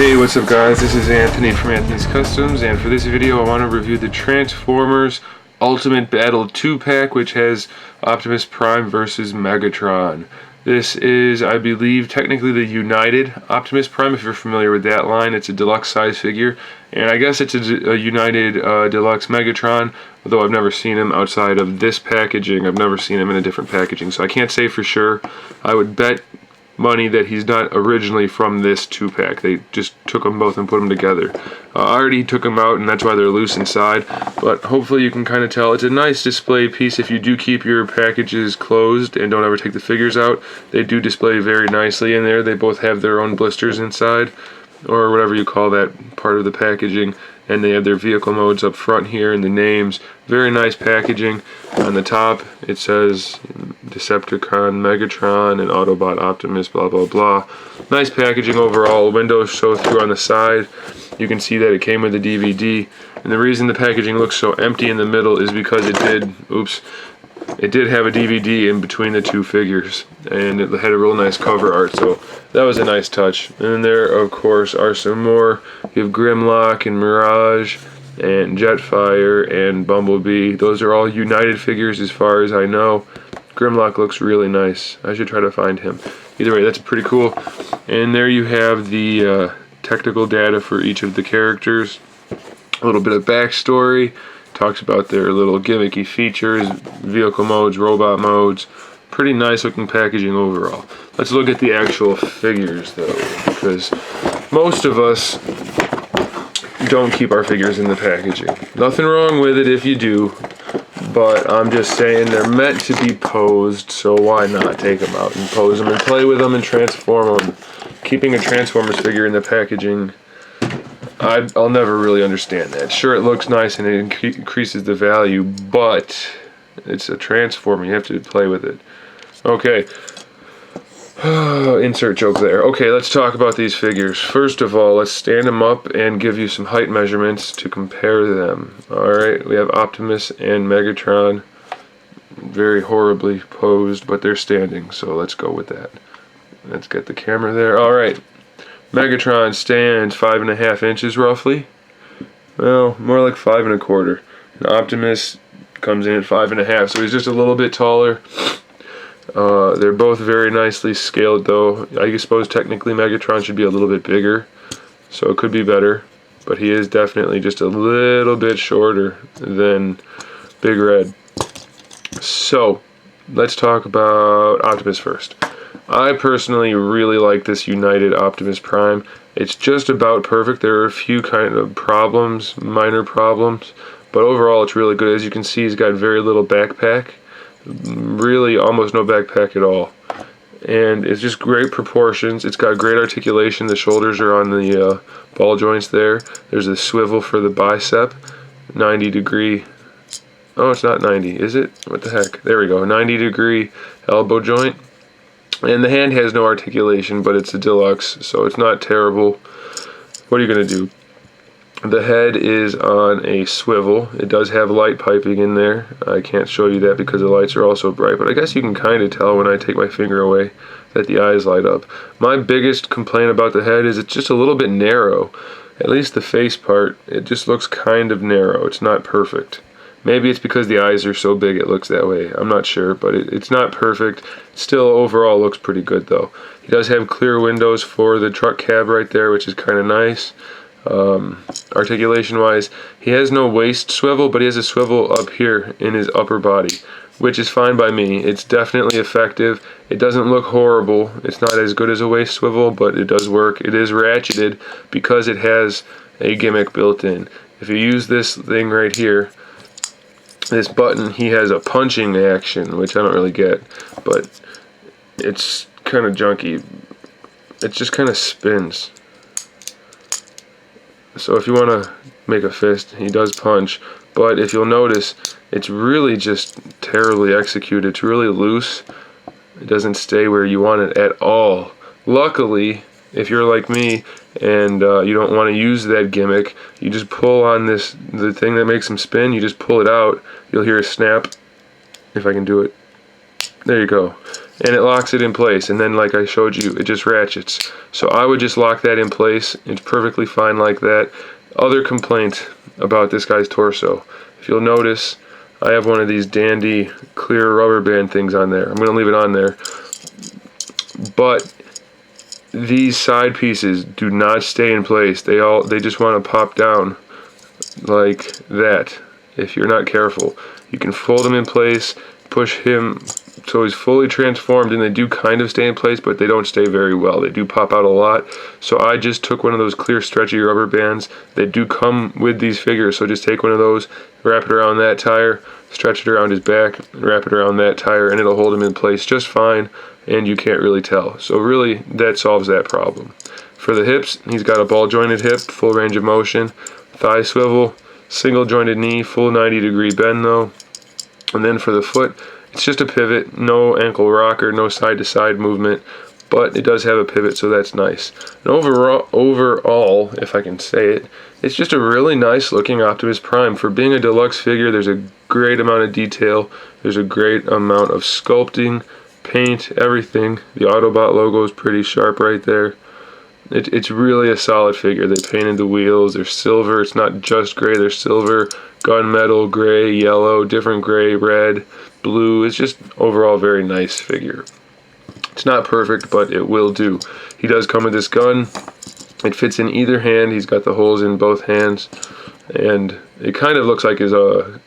Hey, what's up guys, this is Anthony from Anthony's Customs, and for this video I want to review the Transformers Ultimate Battle 2-pack, which has Optimus Prime versus Megatron. This is, I believe, technically the United Optimus Prime. If you're familiar with that line, it's a deluxe size figure, and I guess it's a United Deluxe Megatron, although I've never seen him outside of this packaging. I've never seen him in a different packaging, so I can't say for sure. I would bet money that he's not originally from this 2-pack. They just took them both and put them together. I already took them out, and that's why they're loose inside, but hopefully you can kind of tell. It's a nice display piece. If you do keep your packages closed and don't ever take the figures out, they do display very nicely in there. They both have their own blisters inside, or whatever you call that part of the packaging, and they have their vehicle modes up front here and the names. Very nice packaging. On the top it says Decepticon Megatron and Autobot Optimus, blah blah blah. Nice packaging overall. Windows show through on the side. You can see that it came with a DVD, and the reason the packaging looks so empty in the middle is because it did have a DVD in between the two figures, and it had a real nice cover art, so that was a nice touch. And then there, of course, are some more. You have Grimlock and Mirage and Jetfire and Bumblebee. Those are all United figures as far as I know. Grimlock looks really nice. I should try to find him. Either way, that's pretty cool. And there you have the technical data for each of the characters. A little bit of backstory. Talks about their little gimmicky features, vehicle modes, robot modes. Pretty nice looking packaging overall. Let's look at the actual figures though, because most of us don't keep our figures in the packaging. Nothing wrong with it if you do, but I'm just saying they're meant to be posed, so why not take them out and pose them and play with them and transform them. Keeping a Transformers figure in the packaging, I'll never really understand that. Sure, it looks nice and it increases the value, but it's a Transformer. You have to play with it. Okay. Insert joke there. Okay, let's talk about these figures. First of all, let's stand them up and give you some height measurements to compare them. Alright, we have Optimus and Megatron. Very horribly posed, but they're standing, so let's go with that. Let's get the camera there. Alright. Megatron stands 5.5 inches roughly. Well, more like 5 1/4. And Optimus comes in at 5.5, so he's just a little bit taller. They're both very nicely scaled though. I suppose technically Megatron should be a little bit bigger, so it could be better, but he is definitely just a little bit shorter than Big Red. So, let's talk about Optimus first. I personally really like this United Optimus Prime. It's just about perfect. There are a few kind of problems, minor problems, but overall it's really good. As you can see, he's got very little backpack. Really almost no backpack at all. And it's just great proportions. It's got great articulation. The shoulders are on the ball joints there. There's a swivel for the bicep. 90-degree. Oh, it's not 90, is it? What the heck? There we go. 90-degree elbow joint. And the hand has no articulation, but it's a deluxe, so it's not terrible. What are you going to do? The head is on a swivel. It does have light piping in there. I can't show you that because the lights are also bright, but I guess you can kind of tell when I take my finger away that the eyes light up. My biggest complaint about the head is it's just a little bit narrow. At least the face part, it just looks kind of narrow. It's not perfect. Maybe it's because the eyes are so big it looks that way. I'm not sure, but it's not perfect. Still, overall, looks pretty good, though. He does have clear windows for the truck cab right there, which is kind of nice. Articulation-wise, he has no waist swivel, but he has a swivel up here in his upper body, which is fine by me. It's definitely effective. It doesn't look horrible. It's not as good as a waist swivel, but it does work. It is ratcheted because it has a gimmick built in. If you use this thing right here, this button, he has a punching action, which I don't really get, but it's kind of junky. It just kind of spins. So if you want to make a fist, he does punch, but if you'll notice, it's really just terribly executed. It's really loose. It doesn't stay where you want it at all. Luckily, if you're like me and you don't want to use that gimmick, you just pull on the thing that makes him spin. You just pull it out. You'll hear a snap, if I can do it. There you go. And it locks it in place, and then like I showed you, it just ratchets. So I would just lock that in place. It's perfectly fine like that. Other complaint about this guy's torso. If you'll notice, I have one of these dandy clear rubber band things on there. I'm going to leave it on there. But these side pieces do not stay in place. They just want to pop down like that if you're not careful. You can fold them in place, push him so he's fully transformed, and they do kind of stay in place, but they don't stay very well. They do pop out a lot. So I just took one of those clear stretchy rubber bands. They do come with these figures, so just take one of those, wrap it around that tire, stretch it around his back, wrap it around that tire, and it'll hold him in place just fine, and you can't really tell. So really, that solves that problem. For the hips, he's got a ball jointed hip, full range of motion, thigh swivel, single jointed knee, full 90-degree bend though. And then for the foot, it's just a pivot, no ankle rocker, no side-to-side movement, but it does have a pivot, so that's nice. And overall, if I can say it, it's just a really nice looking Optimus Prime. For being a deluxe figure, there's a great amount of detail, there's a great amount of sculpting, paint, everything. The Autobot logo is pretty sharp right there. It's really a solid figure. They painted the wheels, they're silver, it's not just gray, they're silver, gunmetal, gray, yellow, different gray, red, blue. It's just overall a very nice figure. It's not perfect, but it will do. He does come with this gun. It fits in either hand. He's got the holes in both hands, and it kind of looks like his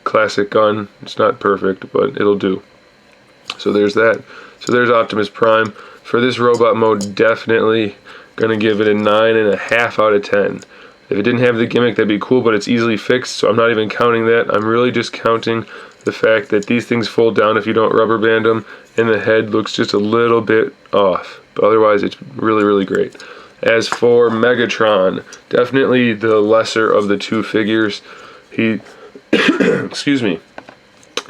classic gun. It's not perfect, but it'll do. So there's that. So there's Optimus Prime. For this robot mode, definitely gonna give it a 9.5 out of 10. If it didn't have the gimmick, that'd be cool, but it's easily fixed, so I'm not even counting that. I'm really just counting the fact that these things fold down if you don't rubber band them, and the head looks just a little bit off. But otherwise, it's really, really great. As for Megatron, definitely the lesser of the two figures. He, excuse me,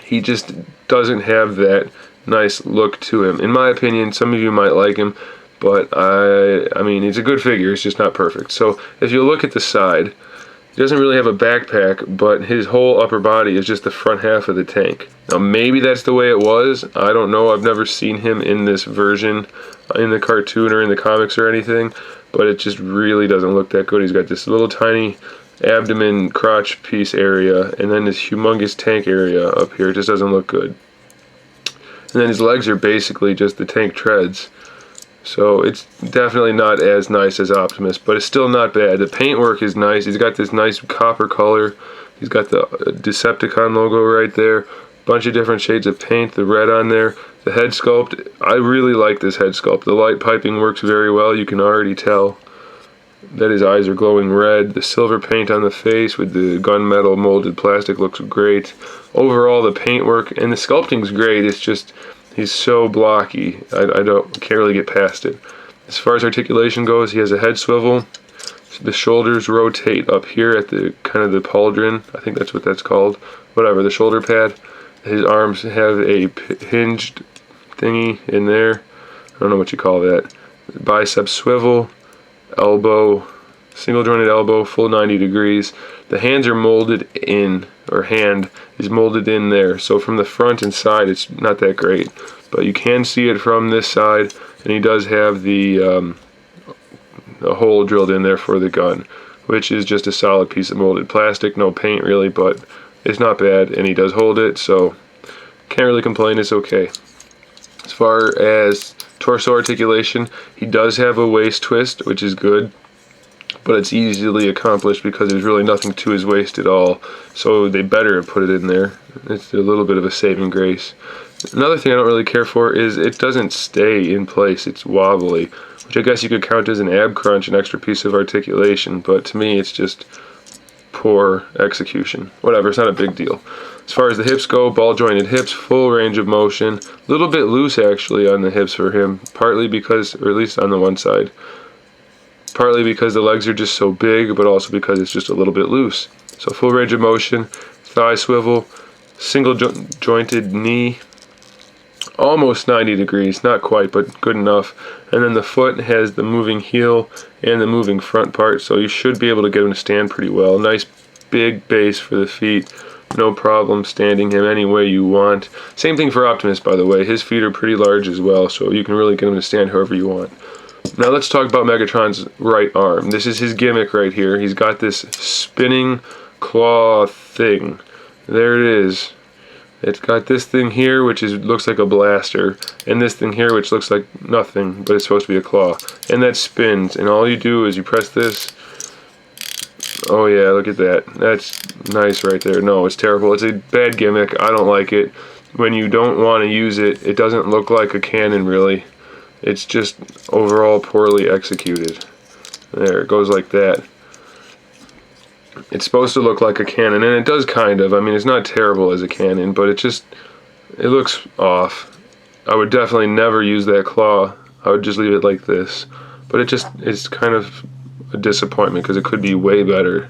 he just doesn't have that nice look to him. In my opinion, some of you might like him, but I mean, it's a good figure, it's just not perfect. So if you look at the side, he doesn't really have a backpack, but his whole upper body is just the front half of the tank. Now maybe that's the way it was, I don't know, I've never seen him in this version, in the cartoon or in the comics or anything, but it just really doesn't look that good. He's got this little tiny abdomen crotch piece area, and then this humongous tank area up here. It just doesn't look good. And then his legs are basically just the tank treads. So it's definitely not as nice as Optimus, but it's still not bad. The paintwork is nice. He's got this nice copper color. He's got the Decepticon logo right there. Bunch of different shades of paint, the red on there. The head sculpt, I really like this head sculpt. The light piping works very well. You can already tell that his eyes are glowing red. The silver paint on the face with the gunmetal molded plastic looks great. Overall, the paintwork and the sculpting's great. It's just, he's so blocky. I can't really get past it. As far as articulation goes, he has a head swivel. The shoulders rotate up here at the kind of the pauldron. I think that's what that's called. Whatever, the shoulder pad. His arms have a hinged thingy in there. I don't know what you call that. Bicep swivel, elbow, single jointed elbow, full 90 degrees. The hands are molded in, or hand is molded in there. So from the front and side, it's not that great. But you can see it from this side, and he does have the hole drilled in there for the gun, which is just a solid piece of molded plastic, no paint really, but it's not bad, and he does hold it, so can't really complain, it's okay. As far as torso articulation, he does have a waist twist, which is good, but it's easily accomplished because there's really nothing to his waist at all, so they better have put it in there. It's a little bit of a saving grace. Another thing I don't really care for is it doesn't stay in place, it's wobbly, which I guess you could count as an ab crunch, an extra piece of articulation, but to me it's just poor execution. Whatever, it's not a big deal. As far as the hips go, ball jointed hips, full range of motion. A little bit loose actually on the hips for him, partly because, or at least on the one side, partly because the legs are just so big, but also because it's just a little bit loose. So full range of motion, thigh swivel, single jointed knee, almost 90 degrees, not quite, but good enough. And then the foot has the moving heel and the moving front part, so you should be able to get him to stand pretty well. Nice big base for the feet, no problem standing him any way you want. Same thing for Optimus, by the way. His feet are pretty large as well, so you can really get him to stand however you want. Now let's talk about Megatron's right arm. This is his gimmick right here. He's got this spinning claw thing. There it is. It's got this thing here, which looks like a blaster, and this thing here, which looks like nothing, but it's supposed to be a claw. And that spins, and all you do is you press this. Oh yeah, look at that. That's nice right there. No, it's terrible. It's a bad gimmick. I don't like it. When you don't want to use it, it doesn't look like a cannon, really. It's just overall poorly executed. There, it goes like that. It's supposed to look like a cannon, and it does kind of. I mean, it's not terrible as a cannon, but it looks off. I would definitely never use that claw. I would just leave it like this. But it's kind of a disappointment because it could be way better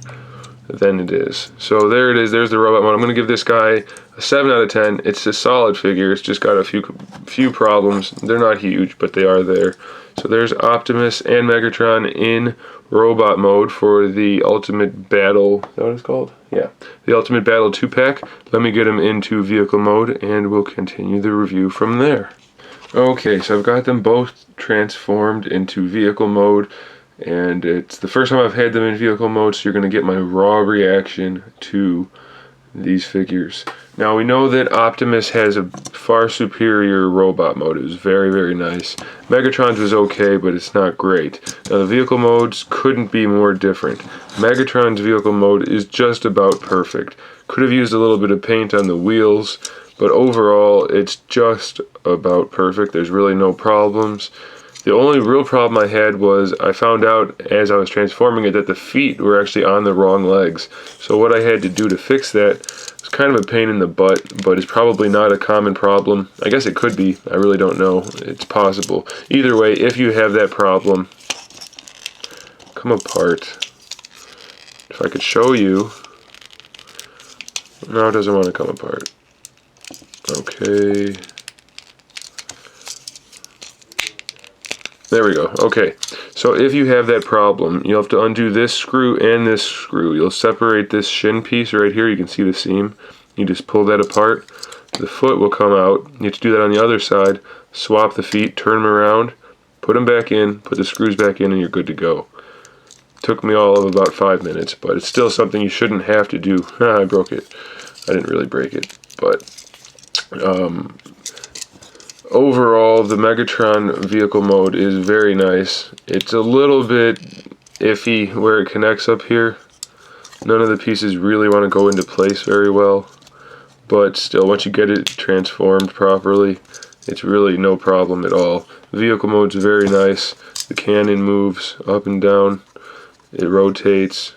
than it is. So there it is. There's the robot mode. I'm going to give this guy a 7 out of 10. It's a solid figure. It's just got a few problems. They're not huge, but they are there. So there's Optimus and Megatron in robot mode for the Ultimate Battle. Is that what it's called? Yeah. The Ultimate Battle 2-pack. Let me get them into vehicle mode and we'll continue the review from there. Okay, so I've got them both transformed into vehicle mode. And it's the first time I've had them in vehicle mode, so you're going to get my raw reaction to these figures. Now we know that Optimus has a far superior robot mode. It was very, very nice. Megatron's was okay, but it's not great. Now the vehicle modes couldn't be more different. Megatron's vehicle mode is just about perfect. Could have used a little bit of paint on the wheels, but overall it's just about perfect. There's really no problems. The only real problem I had was I found out as I was transforming it that the feet were actually on the wrong legs. So what I had to do to fix that was kind of a pain in the butt, but it's probably not a common problem. I guess it could be. I really don't know. It's possible. Either way, if you have that problem, come apart. If I could show you. No, it doesn't want to come apart. Okay. There we go. Okay, so if you have that problem, you'll have to undo this screw and this screw. You'll separate this shin piece right here. You can see the seam. You just pull that apart. The foot will come out. You have to do that on the other side. Swap the feet, turn them around, put them back in, put the screws back in, and you're good to go. Took me all of about 5 minutes, but it's still something you shouldn't have to do. I broke it. I didn't really break it, but overall, the Megatron vehicle mode is very nice. It's a little bit iffy where it connects up here. None of the pieces really want to go into place very well, but still, once you get it transformed properly, it's really no problem at all. Vehicle mode's very nice. The cannon moves up and down. It rotates.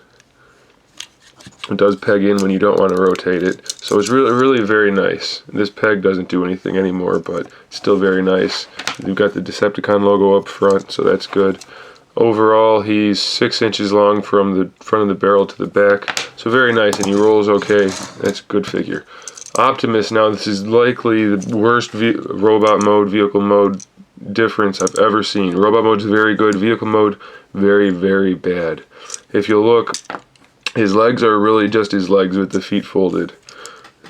It does peg in when you don't want to rotate it. So it's really very nice. This peg doesn't do anything anymore, but it's still very nice. You've got the Decepticon logo up front, so that's good. Overall, he's 6 inches long from the front of the barrel to the back. So very nice, and he rolls okay. That's a good figure. Optimus, now this is likely the worst robot mode, vehicle mode difference I've ever seen. Robot mode's very good, vehicle mode very, very bad. If you look, his legs are really just his legs with the feet folded.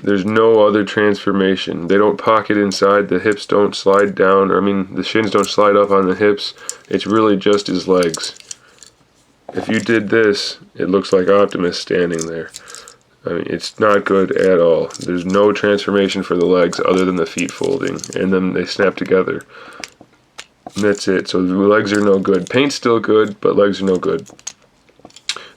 There's no other transformation. They don't pocket inside, the hips don't slide down, or I mean the shins don't slide up on the hips. It's really just his legs. If you did this, it looks like Optimus standing there. I mean, it's not good at all. There's no transformation for the legs other than the feet folding, and then they snap together. And that's it. So the legs are no good. Paint's still good, but legs are no good.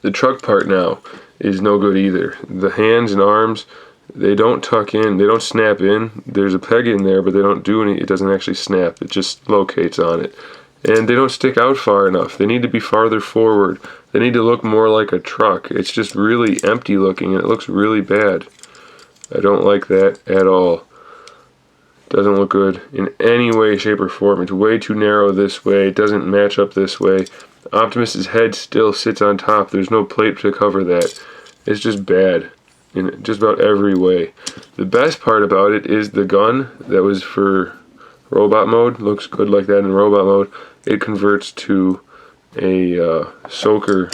The truck part now is no good either. The hands and arms, they don't tuck in, they don't snap in. There's a peg in there, but they don't do any, it doesn't actually snap. It just locates on it. And they don't stick out far enough. They need to be farther forward. They need to look more like a truck. It's just really empty looking and it looks really bad. I don't like that at all. Doesn't look good in any way, shape, or form. It's way too narrow this way. It doesn't match up this way. Optimus's head still sits on top. There's no plate to cover that. It's just bad in just about every way. The best part about it is the gun that was for robot mode. Looks good like that in robot mode. It converts to a soaker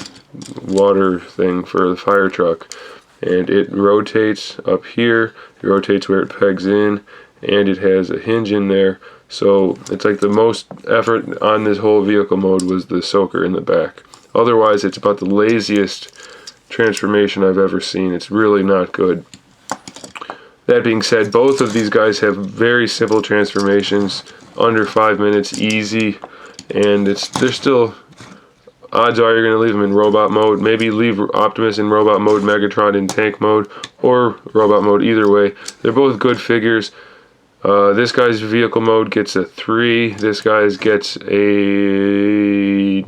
water thing for the fire truck. and it rotates up here, it rotates where it pegs in, and it has a hinge in there. So it's like the most effort on this whole vehicle mode was the soaker in the back. Otherwise, it's about the laziest transformation I've ever seen. It's really not good. That being said, both of these guys have very simple transformations, under 5 minutes, easy, and they're still, odds are you're going to leave them in robot mode. Maybe leave Optimus in robot mode, Megatron in tank mode, or robot mode, either way. They're both good figures. This guy's vehicle mode gets a 3, this guy's gets a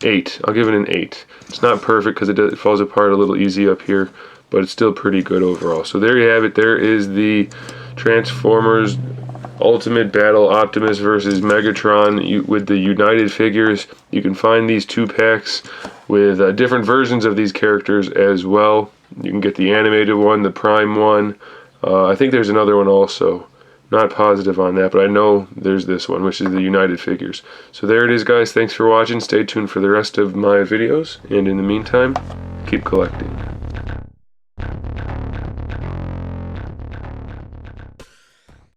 8. I'll give it an 8. It's not perfect because it falls apart a little easy up here, but it's still pretty good overall. So there you have it. There is the Transformers Ultimate Battle Optimus versus Megatron with the United figures. You can find these 2 packs with different versions of these characters as well. You can get the animated one, the Prime one. I think there's another one also. Not positive on that, but I know there's this one, which is the United figures. So there it is, guys. Thanks for watching. Stay tuned for the rest of my videos. And in the meantime, keep collecting.